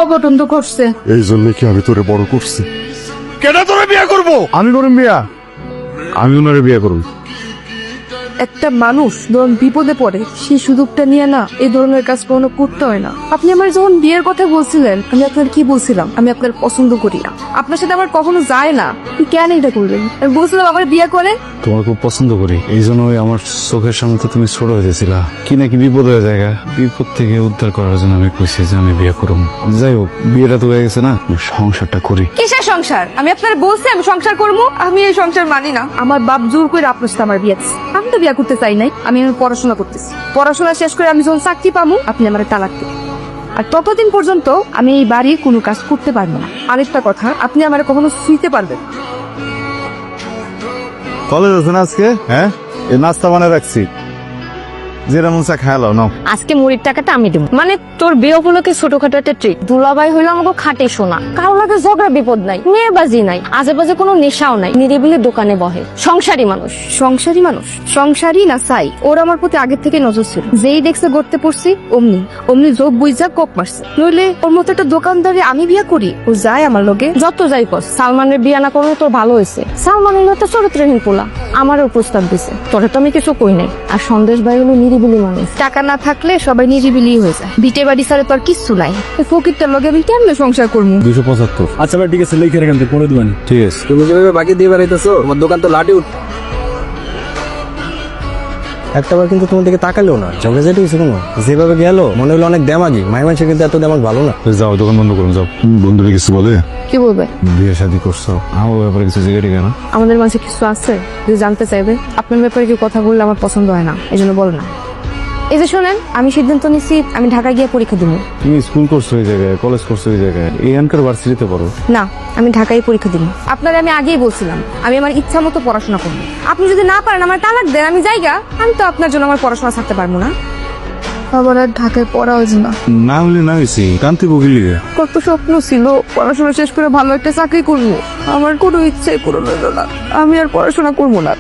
অঘটন তো ঘটছে। এই জন্য কি আমি তোরে বড় করছি? কেন তোরে বিয়ে করব? আমি করুম বিয়া, আমি ওনারে বিয়ে করুম। একটা মানুষ যখন বিপদে পড়ে সেই সুযোগটা নিয়ে না এই ধরনের কাজ কখনো করতে হয় না। আপনি আমার যখন বিয়ের কথা বলছিলেন, আমি আপনার কি বলছিলাম? আমি আপনার পছন্দ করি না, আপনার সাথে আমার কখনো যায় না। আপনি কেন এটা করলেন? আমি বলছিলাম আমার বিয়ে করে। তোমার খুব পছন্দ করি, এই জন্যই আমার চোখের সামনে তো তুমি ছোট হয়েছিলা। কি নাকি বিপদ হয়ে যায়, বিপদ থেকে উদ্ধার করার জন্য আমি কইছি যে আমি বিয়ে করুম। যাই হোক, বিয়েটা তো হয়ে গেছে না, সংসারটা করি। কিসের সংসার? আমি আপনার বলছি আমি সংসার করবো। আমি এই সংসার মানি না। আমার বাপ জোর করে আপনার সাথে আমার বিয়ে দিচ্ছে। আমি তো বিয়ে করতে চাই নাই, আমি আমার পড়াশোনা করতেছি। পড়াশোনা শেষ করে আমি যখন চাকরি পাবো আপনি আমার তালাক দিবেন। আর ততদিন পর্যন্ত আমি এই বাড়ির কোনো কাজ করতে পারবো না। আরেকটা কথা, আপনি আমার কখনো শুইতে পারবেন না। কলেজ আছে না আজকে? হ্যাঁ, এই নাস্তা বানিয়ে রাখছি, যেটা মন চা খায়ালো নাও। আজকে মুড়ির টাকাটা আমি দিব, মানে তোর বিয়ে উপলক্ষে ছোটখাটো একটা ট্রিট। দুলাভাই হইলো আমাকে খাটে শোনা, কারো লাগে ঝগড়া বিপদ নাই, মেয়েবাজি নাই, আজে বাজে কোনো নেশাও নাই, নিরিবিলি দোকানে বহে, সংসারী মানুষ। সংসারী মানুষ? সংসারী না চাই? ওর আমার প্রতি আগের থেকে নজর ছিল। যেই দেখছে গড়তে পড়ছি অমনি অমনি যোগ বুঝা কোপ মারছে। নইলে ওর মতো একটা দোকানদারে আমি বিয়ে করি? ও যায় আমার লগে? যত যাই কর, সালমানের বিয়ে না করলে তোর ভালো হয়েছে। সালমান হলো তো চরিত্রহীন পোলা, আমারও প্রস্তাব দিছে, তোরে তো আমি কিছু কই নাই। আর সন্দেশ ভাই হলো নিরিবিলি মানুষ। টাকা না থাকলে সবাই নিরিবিলি হয়ে যায়। বিটে বাড়ি ছাড়া তো আর কিচ্ছু নাই। ফকিরটার লগে আমি কেমনে সংসার করবো? 275। আচ্ছা ভাই ঠিক আছে, লেখে রেখেন তো পরে দিবানি। ঠিক আছে। তুমি যেভাবে বাকি দিয়ে বেড়াইতেছো তোমার দোকান তো লাটে উঠ। একটাবার কিন্তু তোমার দিকে তাকালেও না, ঝগড়া যেটা হয়েছে কোনো যেভাবে গেল মনে হলো অনেক দেমাগি। মাই মানুষের কিন্তু এত দেমাগ ভালো না। যাও, দোকান বন্ধ করুন, যাও। বন্ধুরা কিছু বলে? কি বলবে? বিয়ে শাদী করছো, আমার ব্যাপারে কিছু জিজ্ঞেস কেন? আমাদের মাঝে কিছু আছে যে জানতে চাইবে? আপনার ব্যাপারে কি কথা বললে আমার পছন্দ হয় না, এই জন্য বল না। এই যে শোনেন, আমি সিদ্ধান্ত নিচ্ছি আমি ঢাকায় গিয়ে পরীক্ষা দিব। তুমি স্কুল করছো এই জায়গায়, কলেজ করছো এই জায়গায়, এই আনকার ভার্সিটিতে পড়ো না, আমি ঢাকায় পরীক্ষা দিব। আপনার আমি আগেই বলছিলাম আমি আমার ইচ্ছা মতো পড়াশোনা করবো। আপনি যদি না পারেন আমার তালাক দেন, আমি যাইগা। আমি তো আপনার জন্য আমার পড়াশোনা ছাড়তে পারবো না। আবার আর ঢাকায় পড়া হয়েছে না। না হলে না হয়েছি, কান্তি বকিলি। কত স্বপ্ন ছিল পড়াশোনা শেষ করে ভালো একটা চাকরি করবো, আমার কোনো ইচ্ছাই পূরণ হলো না। আমি আর পড়াশোনা করবো না।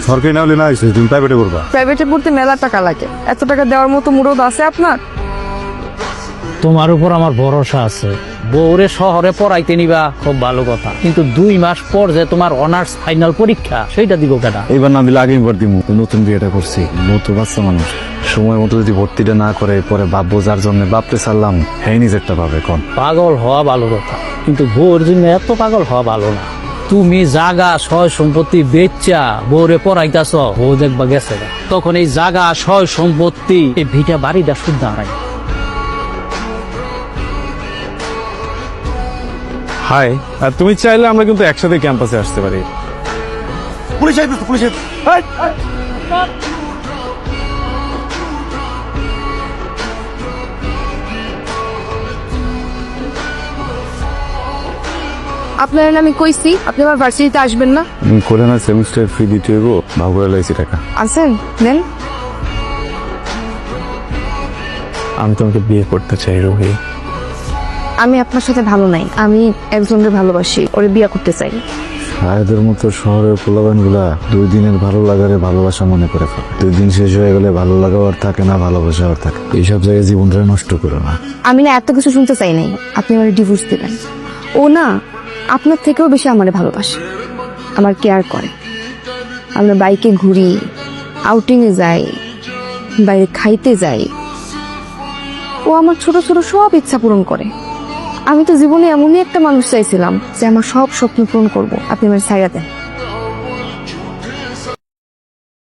সরকারি না হলে না হয়েছে, তুমি প্রাইভেটে করবা। প্রাইভেটে পড়তে মেলা টাকা লাগে, এত টাকা দেওয়ার মতো মুরদ আছে আপনার? তোমার উপর আমার ভরসা আছে। বউরে শহরে পড়াইতে নিবা খুব ভালো কথা, কিন্তু 2 মাস পর যে তোমার অনার্স ফাইনাল পরীক্ষা সেইটা দিব কেনা? এবার না দিলে আগেই বার দিব। নতুন বিয়েটা করছি, নতুন বাচ্চা মানুষ, সময় মতো যদি ভর্তিটা না করে পরে ভাববো যার জন্য বাপরে ছাড়লাম, হ্যাঁ নিজেরটা ভাবে কন। পাগল হওয়া ভালো কথা, কিন্তু বউর জন্য এত পাগল হওয়া ভালো না। তুমি জাগা সয় সম্পত্তি বেচা বউরে পড়াইতাছ, বউ দেখবা গেছে গা। তখন এই জাগা সয় সম্পত্তি এই ভিটা বাড়িটা শুদ্ধ হারাই। হাই, আর তুমি চাইলে আমরা কিন্তু একসাথে ক্যাম্পাসে আসতে পারি। পুলিশ আইবে তো, পুলিশ আইবে। আপনার আমি কইছি আপনি আমার ভার্সিটিতে আসবেন না। করে না সেমিস্টার ফি দিতে হইব, ভাগ করে লাইছি টাকা। আছেন নেন। আমি তোমাকে বিয়ে করতে চাই রোহি। আমি আপনার সাথে ভালো নাই, আমি একজনের ভালোবাসি, ওরে বিয়ে করতে চাই। সাহেদের মতো শহরের পোলাবান গুলা 2 দিনের ভালো লাগারে ভালোবাসা মনে করে ফেলে। 2 দিন শেষ হয়ে গেলে ভালো লাগাও আর থাকে না, ভালোবাসা আর থাকে। এইসব জায়গায় জীবনটা নষ্ট করো না। আমি না এত কিছু শুনতে চাই নাই, আপনি আমার ডিভোর্স দিবেন। ও না আপনার থেকেও বেশি আমারে ভালোবাসে, আমার কেয়ার করে। আমরা বাইকে ঘুরি, আউটিং এ যাই, বাইরে খাইতে যাই। ও আমার ছোট ছোট সব ইচ্ছা পূরণ করে। আমি তো জীবনে এমনই একটা মানুষ চাইছিলাম যে আমার সব স্বপ্ন পূরণ করবো। আপনি আমার ছাইড়া দেন।